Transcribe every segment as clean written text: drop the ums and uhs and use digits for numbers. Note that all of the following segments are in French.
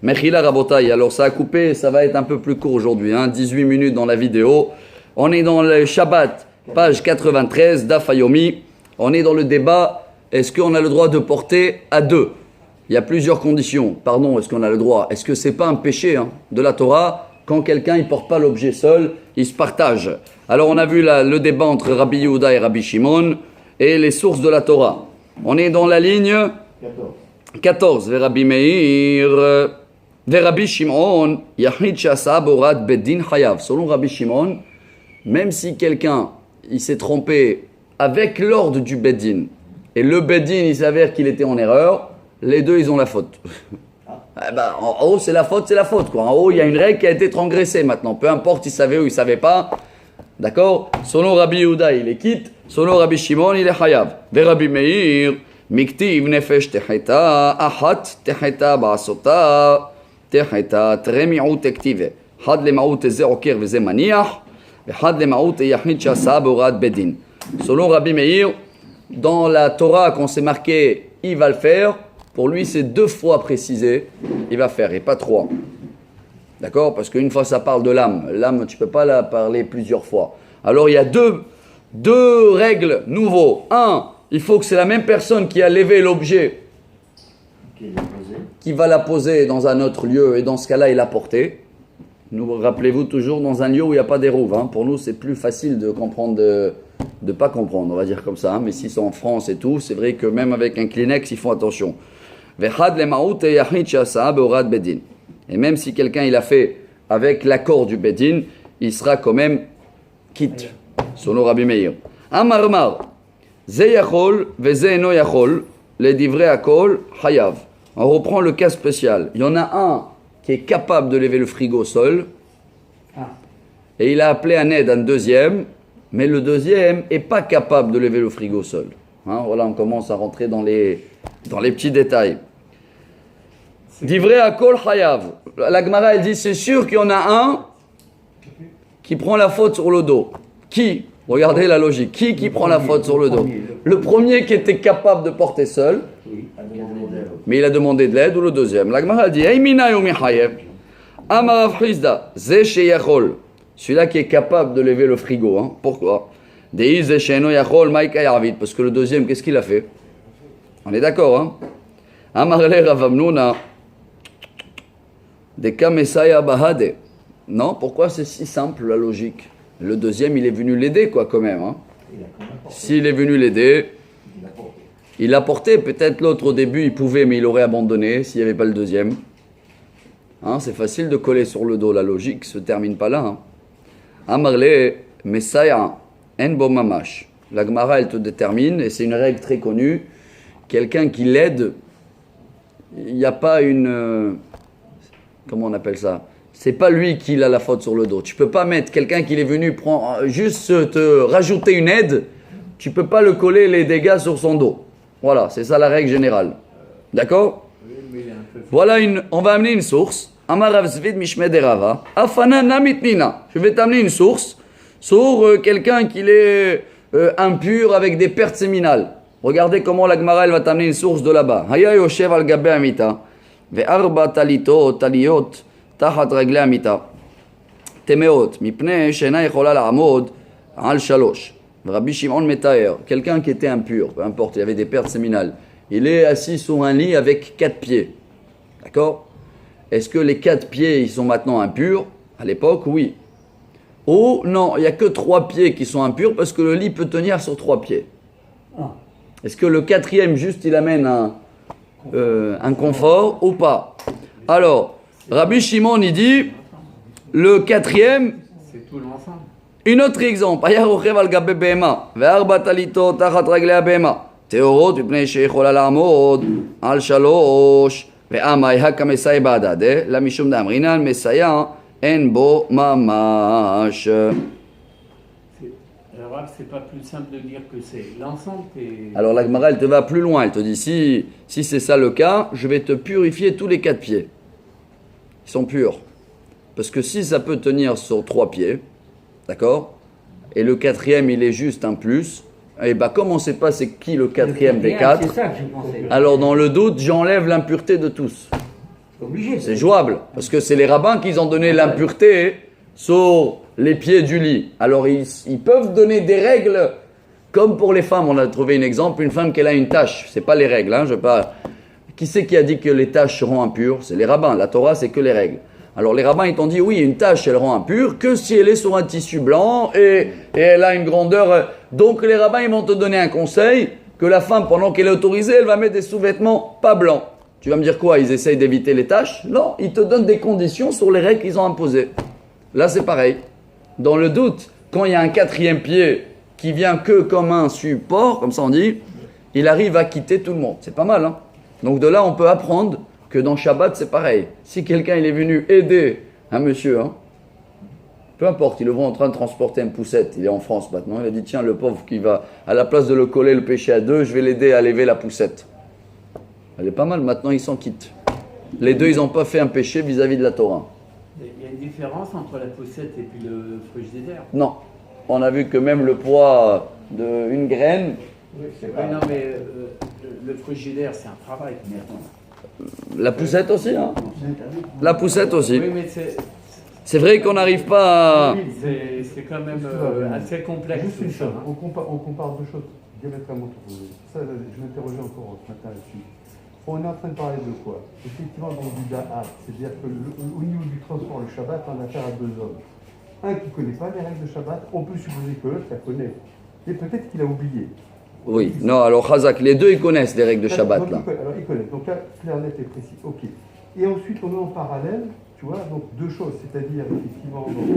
Mechila Rabotai, alors ça a coupé, ça va être un peu plus court aujourd'hui, 18 minutes dans la vidéo. On est dans le Shabbat, page 93, Dafayomi. On est dans le débat, est-ce qu'on a le droit de porter à deux? Il y a plusieurs conditions. Pardon, est-ce qu'on a le droit? Est-ce que c'est pas un péché de la Torah quand quelqu'un ne porte pas l'objet seul, il se partage? Alors on a vu le débat entre Rabbi Yehuda et Rabbi Shimon et les sources de la Torah. On est dans la ligne 14. Rabbi Meir, Rabbi Shimon, Yachid Shasa Borat Bedin Chayav. Selon Rabbi Shimon, même si quelqu'un il s'est trompé avec l'ordre du Bedin et le Bedin il s'avère qu'il était en erreur, les deux ils ont la faute. En haut c'est la faute quoi. En haut il y a une règle qui a été transgressée maintenant. Peu importe il savait ou il savait pas. D'accord? Selon Rabbi Yehuda il est quitte. Selon Rabbi Shimon il est Chayav. Rabbi Meir Miktiv nefesh techeta ahat techeta ba'asota techeta tremi'ut tektive had lema'ut ze okir veze maniach had lema'ut yachid shasa borad bedin. Selon Rabbi Meir, dans la Torah quand c'est marqué il va le faire, pour lui c'est 2 fois précisé il va faire et pas 3. D'accord? Parce qu'une fois ça parle de l'âme. L'âme tu peux pas la parler plusieurs fois. Alors il y a deux règles nouveaux. Un, il faut que c'est la même personne qui a levé l'objet qui va la poser dans un autre lieu et dans ce cas-là il l'a porté. Nous rappelez-vous toujours dans un lieu où il n'y a pas d'érouve. Pour nous c'est plus facile de comprendre, de pas comprendre, on va dire comme ça. Mais si c'est en France et tout, c'est vrai que même avec un Kleenex ils font attention. Et même si quelqu'un il a fait avec l'accord du Bedin, il sera quand même quitte. Selon Rabbi Meir. Amar Mar. Ze yachol veze eno yachol, les divrei akol hayav. On reprend le cas spécial. Il y en a un qui est capable de lever le frigo seul, et il a appelé en aide un deuxième, mais le deuxième est pas capable de lever le frigo seul. Voilà, on commence à rentrer dans les petits détails. Divrei akol hayav. La Gemara elle dit c'est sûr qu'il y en a un qui prend la faute sur le dos. Qui? Regardez la logique. Qui prend la faute sur le dos? Le premier qui était capable de porter seul, mais il a demandé de l'aide, ou le deuxième? La Gemara dit Amarav Chizda, Ze Sheyachol, celui-là qui est capable de lever le frigo. Pourquoi? Parce que le deuxième, qu'est-ce qu'il a fait? On est d'accord, Amarle Ravamnuna, de Kamesaya Bahade. Non, pourquoi c'est si simple la logique? Le deuxième, il est venu l'aider, quoi, quand même. S'il est venu l'aider, il l'a porté. Peut-être l'autre au début, il pouvait, mais il aurait abandonné s'il n'y avait pas le deuxième. C'est facile de coller sur le dos. La logique ne se termine pas là. Amarle, Messiah, En Bomamash. La Gemara, elle te détermine, et c'est une règle très connue. Quelqu'un qui l'aide, il n'y a pas une... comment on appelle ça? C'est pas lui qui a la faute sur le dos. Tu peux pas mettre quelqu'un qui est venu prendre, juste te rajouter une aide, tu peux pas le coller les dégâts sur son dos. Voilà, c'est ça la règle générale. D'accord? Voilà, on va amener une source. Amarav Zvid Mishmed Erava. Afana Namitnina. Je vais t'amener une source sur quelqu'un qui est impur avec des pertes séminales. Regardez comment la Gemara elle va t'amener une source de là-bas. Haya Yoshev al Gabe Amita. Ve'arba talito taliyot. תחת רגלי המיטה, טמאות, מפני שאינה יכולה לעמוד על 3. ורבי שמעון מתאר, quelqu'un qui était impur, peu importe, il y avait des pertes séminales, il est assis sur un lit avec 4 pieds. D'accord? Est-ce que les 4 pieds, ils sont maintenant impurs? À l'époque, oui. Ou non, il n'y a que 3 pieds qui sont impurs parce que le lit peut tenir sur 3 pieds. Est-ce que le 4e, juste, il amène un confort ou pas? Alors, Rabbi Shimon, il dit, le 4e, c'est tout l'ensemble. Un autre exemple, Aya rochev al gabe behema, ve'arba talito tachat raglei behema, teorot mipnei sheyichola la'amod al 3, ve'amai hakamesai ba'adade, la mishum d'amrinan mesaya en bo mamash. Alors, c'est pas plus simple de dire que c'est l'ensemble et... Alors la Gemara, elle te va plus loin, elle te dit, si c'est ça le cas, je vais te purifier tous les 4 pieds. Ils sont purs. Parce que si ça peut tenir sur 3 pieds, d'accord, et le 4e il est juste un plus, et comme on ne sait pas c'est qui le 4e des 4, alors dans le doute j'enlève l'impureté de tous. C'est jouable, parce que c'est les rabbins qui ont donné l'impureté sur les pieds du lit. Alors ils peuvent donner des règles, comme pour les femmes. On a trouvé un exemple, une femme qui a une tache. C'est pas les règles, hein, je sais pas. Qui c'est qui a dit que les taches seront impures? C'est les rabbins. La Torah, c'est que les règles. Alors les rabbins, ils t'ont dit, oui, une tache, elle rend impure que si elle est sur un tissu blanc et elle a une grandeur. Donc les rabbins, ils vont te donner un conseil que la femme, pendant qu'elle est autorisée, elle va mettre des sous-vêtements pas blancs. Tu vas me dire quoi? Ils essayent d'éviter les taches? Non, ils te donnent des conditions sur les règles qu'ils ont imposées. Là, c'est pareil. Dans le doute, quand il y a un quatrième pied qui vient que comme un support, comme ça on dit, il arrive à quitter tout le monde. C'est pas mal, hein? Donc de là, on peut apprendre que dans Shabbat, c'est pareil. Si quelqu'un il est venu aider un monsieur, hein, peu importe, il le voit en train de transporter une poussette, il est en France maintenant, il a dit tiens, le pauvre qui va, à la place de le coller le péché à deux, je vais l'aider à lever la poussette. Elle est pas mal, maintenant ils s'en quittent. Les deux, ils n'ont pas fait un péché vis-à-vis de la Torah. Il y a une différence entre la poussette et puis le frigidaire? Non, on a vu que même le poids d'une graine... Oui, non, mais le frigidaire, c'est un travail. La poussette aussi, hein? La poussette aussi. Oui, mais c'est vrai qu'on n'arrive pas à... C'est quand même assez complexe. Juste une chose, on compare deux choses diamétralement opposées. Ça, je m'interrogeais encore ce matin là-dessus. On est en train de parler de quoi? Effectivement, dans du da'at, c'est-à-dire qu'au niveau du transport, le Shabbat, on a affaire à deux hommes. Un qui ne connaît pas les règles de Shabbat, on peut supposer que l'autre la connaît. Et peut-être qu'il a oublié. Oui, non, alors Khazak, les deux ils connaissent les règles de Shabbat là. Alors ils connaissent, donc là, clair, net et précis, ok. Et ensuite on est en parallèle, tu vois, donc deux choses, c'est-à-dire effectivement, donc,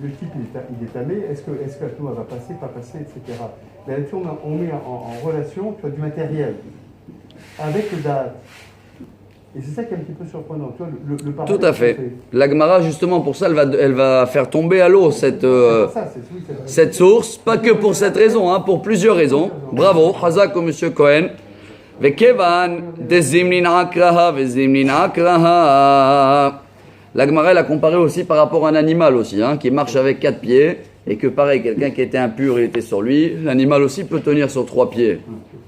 le type il est tamé, est-ce que la Torah va passer, pas passer, etc. Mais là-dessus on met en relation, tu vois, du matériel avec le date. Et c'est ça qui est un petit peu surprenant, tu vois, le parallèle. Tout à fait. La Gemara, justement, pour ça, elle va faire tomber à l'eau cette source, pas que pour cette raison, hein, pour plusieurs raisons. Bravo, Chazak au monsieur Cohen. Vekevan, dezimnin akraha, vezimnin akraha. La Gemara, elle a comparé aussi par rapport à un animal aussi, hein, qui marche avec 4 pieds, et que pareil, quelqu'un qui était impur, il était sur lui, l'animal aussi peut tenir sur 3 pieds,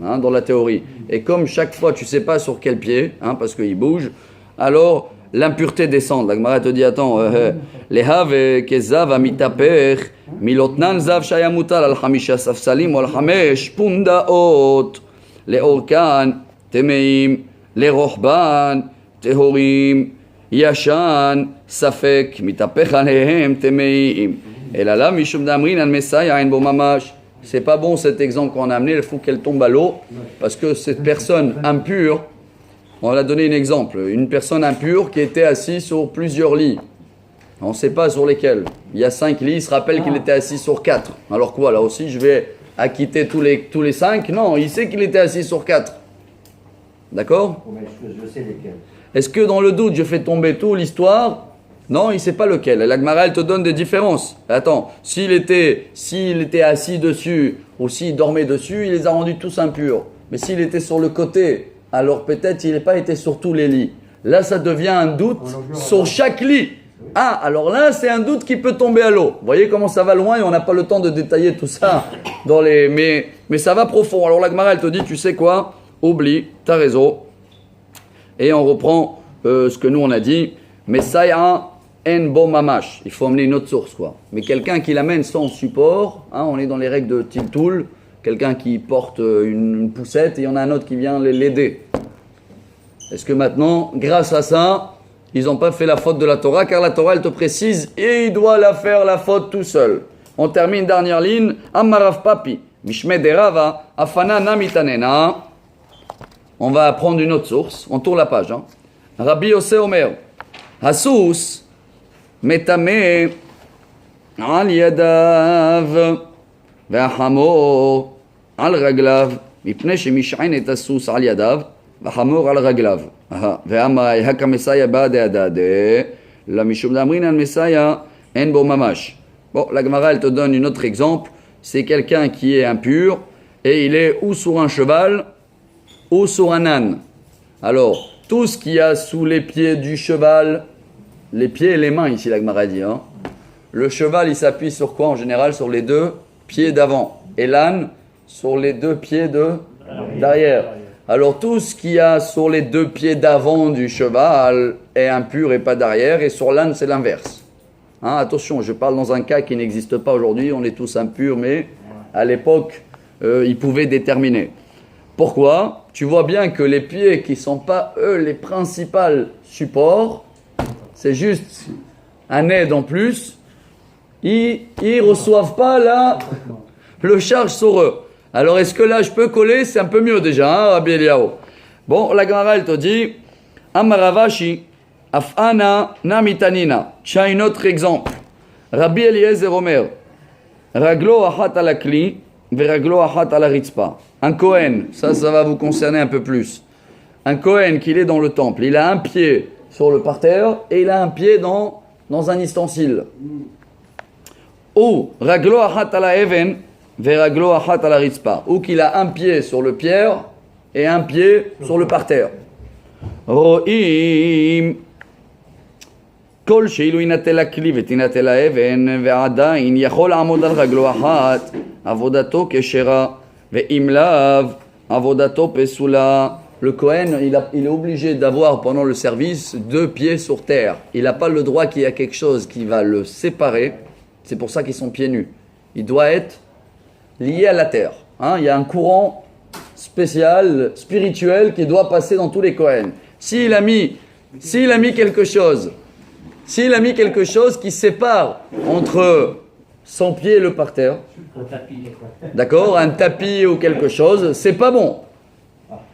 hein, dans la théorie. Et comme chaque fois, tu ne sais pas sur quel pied, hein, parce qu'il bouge, alors l'impureté descend. La Gemara te dit, attends, les have kezav amitaper, milotnan zav shayamutal al hamisha safsalim wal hamesh pundaot, les orkan temeim, les rohban tehorim, yashan safek mitapech alehem temeim. Et là, mishum damrin al mesaya en bo mamash. C'est pas bon cet exemple qu'on a amené, il faut qu'elle tombe à l'eau, parce que cette personne impure, on a donné un exemple, une personne impure qui était assise sur plusieurs lits. On ne sait pas sur lesquels. Il y a 5 lits, il se rappelle qu'il était assis sur 4. Alors quoi, là aussi, je vais acquitter tous les 5? Non, il sait qu'il était assis sur 4. D'accord? Je sais lesquels. Est-ce que dans le doute, je fais tomber tout l'histoire? Non, il ne sait pas lequel. La Gemara, elle te donne des différences. Attends, s'il était assis dessus ou s'il dormait dessus, il les a rendus tous impurs. Mais s'il était sur le côté, alors peut-être il n'a pas été sur tous les lits. Là, ça devient un doute sur chaque lit. Ah, alors là, c'est un doute qui peut tomber à l'eau. Vous voyez comment ça va loin et on n'a pas le temps de détailler tout ça. Mais ça va profond. Alors la Gemara, elle te dit, tu sais quoi? Oublie, t'as raison. Et on reprend ce que nous on a dit. Mais ça y a en bon mamash. Il faut amener une autre source, quoi. Mais quelqu'un qui l'amène sans support, hein, on est dans les règles de Tiltoul, quelqu'un qui porte une poussette et il y en a un autre qui vient l'aider. Est-ce que maintenant, grâce à ça, ils n'ont pas fait la faute de la Torah, car la Torah, elle te précise, et il doit la faire la faute tout seul. On termine, dernière ligne, Ammarav Papi, Mishme Derava, Afana Namitanena. On va prendre une autre source, on tourne la page. Hein. Rabbi Yosef Omer, Hasous, Metame, Al Yadav, Ve'achamor, Al Raglav, Mipne Shemish'ain et Hasous Al Yadav, Ve'achamor Al Raglav. Ve'amai Haka Mesaya Bade Adade, la Mishum Damrin Al Mesaya, En Bo Mamash. Bon, la Gemara, elle te donne un autre exemple. C'est quelqu'un qui est impur et il est ou sur un cheval ou sur un âne. Alors, tout ce qu'il y a sous les pieds du cheval, les pieds et les mains, ici la Gemara dit. Hein. Le cheval, il s'appuie sur quoi en général? Sur les 2 pieds d'avant. Et l'âne, sur les 2 pieds d'arrière. alors tout ce qu'il y a sur les deux pieds d'avant du cheval est impur et pas d'arrière, et sur l'âne c'est l'inverse. Hein, attention, je parle dans un cas qui n'existe pas aujourd'hui, on est tous impurs, mais à l'époque, ils pouvaient déterminer. Pourquoi? Tu vois bien que les pieds qui ne sont pas, eux, les principaux supports, c'est juste un aide en plus, ils ne reçoivent pas le charge sur eux. Alors, est-ce que là, je peux coller? C'est un peu mieux déjà, hein, Rabbi Eliyahu. Bon, la Gemara, elle te dit, Amaravashi, Afana, Namitanina. Tu as un autre exemple. Rabbi Eliezer Omer, Raglo achat ala kli, veraglo achat ala ritzpa. Un Kohen, ça va vous concerner un peu plus. Un Kohen qui est dans le temple, il a un pied sur le parterre et il a un pied dans un ustensile. Ou raglo achat ala even, veraglo achat ala ritzpa. Ou qu'il a un pied sur le pierre et un pied sur le parterre. Ro'im כל שאילו ינטל הכלי ותינטל האבן ועדיין יכול לעמוד על רגלו אחת עבודתו כשרה ואם לאו עבודתו פסולה. Le Kohen, il est obligé d'avoir pendant le service 2 pieds sur terre. Il n'a pas le droit qu'il y a quelque chose qui va le séparer. C'est pour ça qu'ils sont pieds nus. Il doit être lié à la terre. Hein, il y a un courant spécial, spirituel qui doit passer dans tous les Kohen. S'il a mis quelque chose qui sépare entre son pied et le parterre, d'accord, un tapis ou quelque chose, c'est pas bon.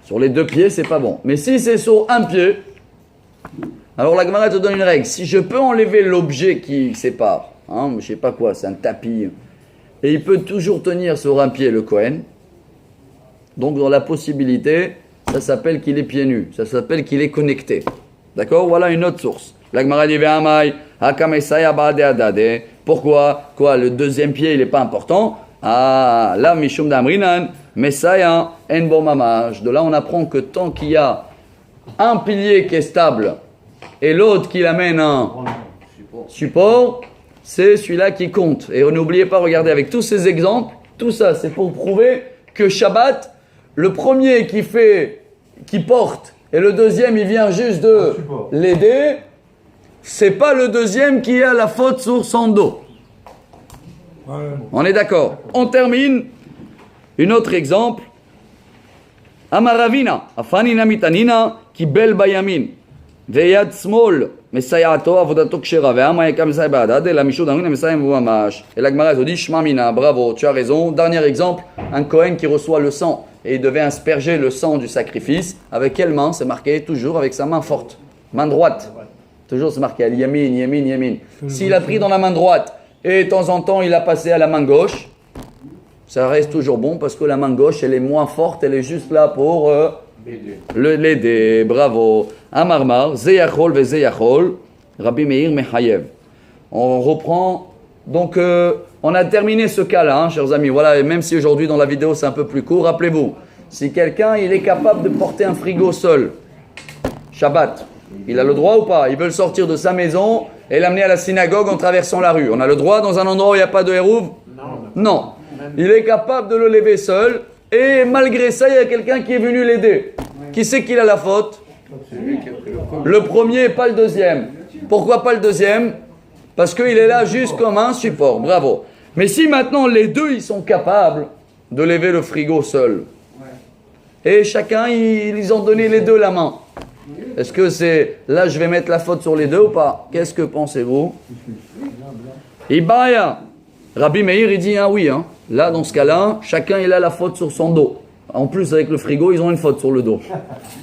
Sur les 2 pieds, c'est pas bon. Mais si c'est sur un pied, alors la Gemara te donne une règle. Si je peux enlever l'objet qui sépare, hein, je sais pas quoi, c'est un tapis, et il peut toujours tenir sur un pied le Kohen, donc dans la possibilité, ça s'appelle qu'il est pieds nus, ça s'appelle qu'il est connecté. D'accord? Voilà une autre source. La Gemara dit pourquoi? Quoi? Le deuxième pied, il n'est pas important. Ah, là, Mishum Damrinan, Messiah, En Bo Mamash. De là, on apprend que tant qu'il y a un pilier qui est stable et l'autre qui l'amène un support, c'est celui-là qui compte. Et n'oubliez pas, regardez, avec tous ces exemples, tout ça, c'est pour prouver que Shabbat, le premier qui porte, et le deuxième, il vient juste de l'aider, c'est pas le deuxième qui a la faute sur son dos. On est d'accord. On termine. Un autre exemple. Amaravina, Afanina mitanina, Kibel bayamin, Veyad smol, Mesayato, Avodato kshera, Ve'amayeka mesay ba'adad, et la Mishou d'Amrina mesay mvouamash. Et la Gemara te dit, Shmamina, bravo, tu as raison. Dernier exemple, un Kohen qui reçoit le sang et il devait asperger le sang du sacrifice. Avec quelle main? C'est marqué toujours avec sa main forte, main droite. Toujours c'est marqué al-yamin, yamin, yamin. S'il a pris dans la main droite et de temps en temps il a passé à la main gauche, ça reste toujours bon parce que la main gauche elle est moins forte, elle est juste là pour l'aider. Bravo. Amarmar, zeyachol ve zeyachol, Rabbi Meir mechayev. On reprend. Donc on a terminé ce cas-là, hein, chers amis. Voilà, et même si aujourd'hui dans la vidéo c'est un peu plus court, rappelez-vous, si quelqu'un il est capable de porter un frigo seul, Shabbat, il a le droit ou pas? Il veut le sortir de sa maison et l'amener à la synagogue en traversant la rue. On a le droit dans un endroit où il n'y a pas de hérouve? Non. Il est capable de le lever seul et malgré ça, il y a quelqu'un qui est venu l'aider. Qui c'est qu'il a la faute? Le premier, pas le deuxième. Pourquoi pas le deuxième? Parce qu'il est là juste comme un support. Bravo. Mais si maintenant les deux, ils sont capables de lever le frigo seul et chacun, ils ont donné les deux la main. Est-ce que c'est... Là, je vais mettre la faute sur les deux ou pas? Qu'est-ce que pensez-vous? Ibaya. Rabbi Meir, il dit, oui. Hein. Là, dans ce cas-là, chacun, il a la faute sur son dos. En plus, avec le frigo, ils ont une faute sur le dos.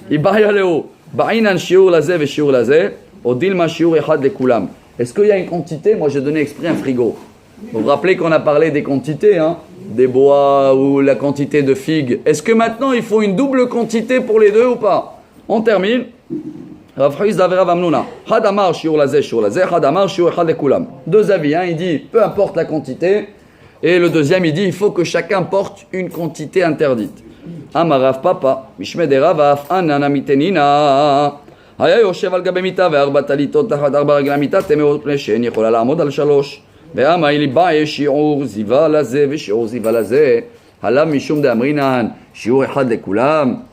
Ibaya Léo. Ba'inan shiur lazé ve shiur lazé. Odilma shiur echad lekulam. Est-ce qu'il y a une quantité? Moi, j'ai donné exprès un frigo. Vous vous rappelez qu'on a parlé des quantités, hein? Des bois ou la quantité de figues. Est-ce que maintenant, il faut une double quantité pour les deux ou pas? On termine. Deux avis, hein, il dit peu importe la quantité, et le deuxième il dit il faut que chacun porte une quantité interdite. Amarav papa, mishmed ravaf, anana mitenina. Haya yoshev al gabe mita ve'arba talitot tachat arba regla mita temeot pnei she'en yichola la'amod al shalosh. Ve'ama ili bae shi'ur ziva laze ve'shi'ur ziva laze. Halav mishum de'amrinan shi'ur echad lekulam.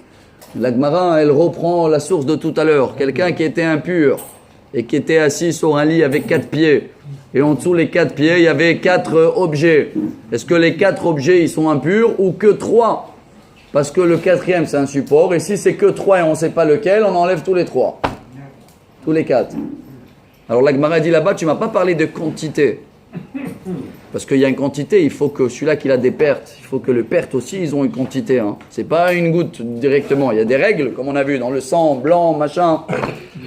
La Gemara, elle reprend la source de tout à l'heure. Quelqu'un qui était impur et qui était assis sur un lit avec 4 pieds. Et en dessous les 4 pieds, il y avait 4 objets. Est-ce que les 4 objets, ils sont impurs ou que 3? Parce que le 4e, c'est un support. Et si c'est que 3 et on ne sait pas lequel, on enlève tous les 3. Tous les 4. Alors la Gemara dit là-bas, tu ne m'as pas parlé de quantité. Parce qu'il y a une quantité, il faut que celui-là qui a des pertes, il faut que les pertes aussi, ils ont une quantité. Hein. C'est pas une goutte directement. Il y a des règles, comme on a vu, dans le sang, blanc, machin.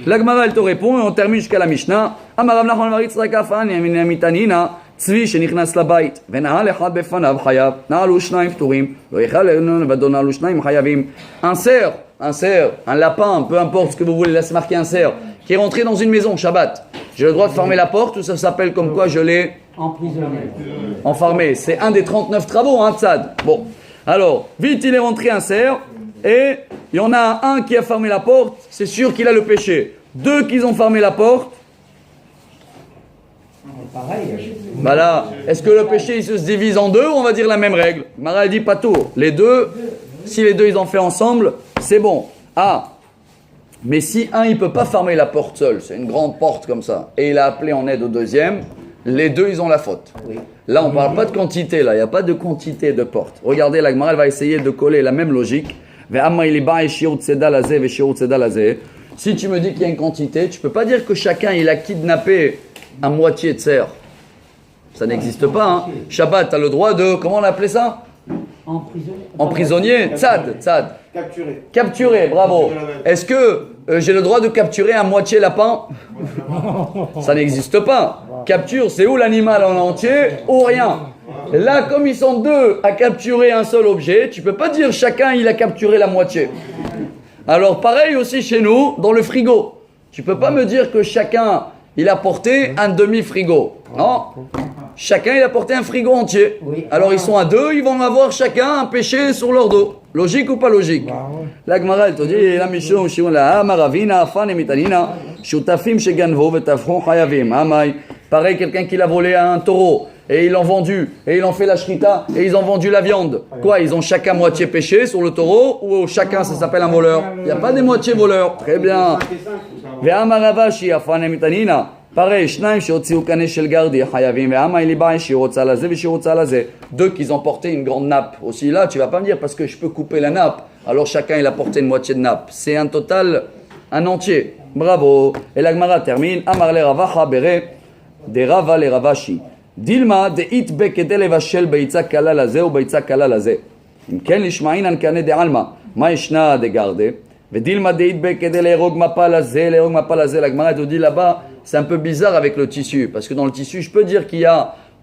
La Gemara, elle te répond et on termine jusqu'à la Mishnah. Amarav nachon maritz rakafan yamitanina tzvi shenichnas labait venahal echad befanav chayav na'alu shnaim pturim lo yechal vadon na'alu shnaim chayavim. Un cerf, un lapin, peu importe ce que vous voulez, là c'est marqué un cerf, qui est rentré dans une maison, Shabbat. J'ai le droit de fermer la porte ou ça s'appelle comme quoi je l'ai enfermé. C'est un des 39 travaux, hein, Tzad. Bon, alors, vite il est rentré un cerf et il y en a un qui a fermé la porte, c'est sûr qu'il a le péché. 2 qui ont fermé la porte. Voilà. Est-ce que le péché il se divise en 2 ou on va dire la même règle? Mara dit pas tout. Les 2, si les 2 ils ont fait ensemble, c'est bon. Ah. Mais si un il peut pas fermer la porte seul, c'est une grande porte comme ça, et il a appelé en aide au deuxième, les 2 ils ont la faute. Oui. Là on parle pas de quantité, là il n'y a pas de quantité de portes. Regardez, la Gemara elle va essayer de coller la même logique. Si tu me dis qu'il y a une quantité, tu peux pas dire que chacun il a kidnappé à moitié de cerf. Ça n'existe pas. Hein. Shabbat, tu as le droit de, comment on appelait ça? Emprisonnier. Tzad. Capturer, bravo. Est-ce que j'ai le droit de capturer à moitié lapin? Ça n'existe pas. Capture, c'est ou l'animal en entier ou rien. Là, comme ils sont 2 à capturer un seul objet, tu peux pas dire chacun il a capturé la moitié. Alors pareil aussi chez nous, dans le frigo. Tu peux pas me dire que chacun il a porté un demi-frigo. Non. Chacun il a porté un frigo entier. Alors ils sont à 2, ils vont avoir chacun un péché sur leur dos. Logique ou pas logique? La Gemara elle te dit, la Mishnah Shimon la Amaravina Afan et Mitanina Shutafim Sheganvo Vetafron Chayavim. Amay. Pareil, quelqu'un qui l'a volé à un taureau et ils l'ont vendu et ils ont fait la shrita et ils ont vendu la viande. Quoi, ils ont chacun moitié péché sur le taureau ou chacun ça s'appelle un voleur? Il n'y a pas des moitiés voleurs. Très bien. Ve'amaravashi Afan et Mitanina. Pareil, shnaim shiotziu kane shel gardi chayavim ve'ama iliba shiotza laze ve'shirotza laze. 2 qui ont porté une grande nappe. Aussi là, tu vas pas me dire parce que je peux couper la nappe. Alors chacun il a porté une moitié de nappe. C'est un total, un entier. Bravo. Et la Gemara termine. Amar le ravacha bere de rava le ravashi. Dilma de it bekede levashel beitza kala laze ou beitza kala laze. Im ken lishmainan kane de alma. Ma yishna de garde. Vedilma de it bekede le rog mapa laze le rog mapa laze. La Gemara te dit là-bas. C'est un peu bizarre avec le tissu, parce que dans le tissu, je peux dire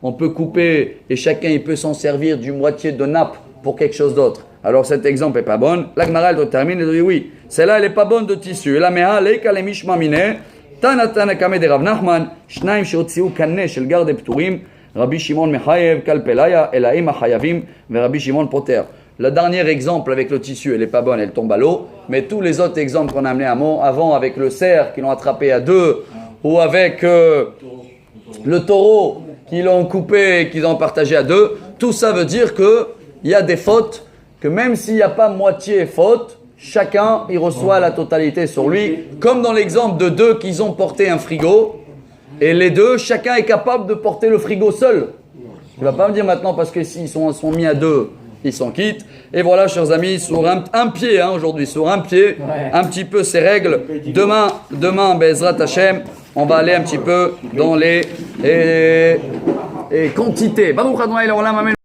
on peut couper et chacun il peut s'en servir d'une moitié de nappe pour quelque chose d'autre. Alors cet exemple est pas bon. La Gemara elle termine et dit oui, celle-là elle est pas bonne de tissu. La meha leika le mishmamine tana kame de Rav Nachman shnaim sheotziu kanne shel garde pturim Rabbi Shimon mechayev kalpelaya elaim achayavim ve Rabbi Shimon poter. Le dernier exemple avec le tissu, elle est pas bonne, elle tombe à l'eau. Mais tous les autres exemples qu'on a amenés avant avec le cerf qui l'ont attrapé à 2 ou avec le taureau qu'ils l'ont coupé et qu'ils ont partagé à 2, tout ça veut dire qu'il y a des fautes, que même s'il n'y a pas moitié faute, chacun il reçoit la totalité sur lui, comme dans l'exemple de 2 qui ont porté un frigo, et les 2, chacun est capable de porter le frigo seul. Tu ne vas pas me dire maintenant parce que s'ils sont mis à 2, ils s'en quittent. Et voilà, chers amis, sur un pied, aujourd'hui, sur un pied, un petit peu ces règles. Demain, Bezrat Hashem, on va aller un petit peu dans les quantités. Baruch Adonai l'olam, amen.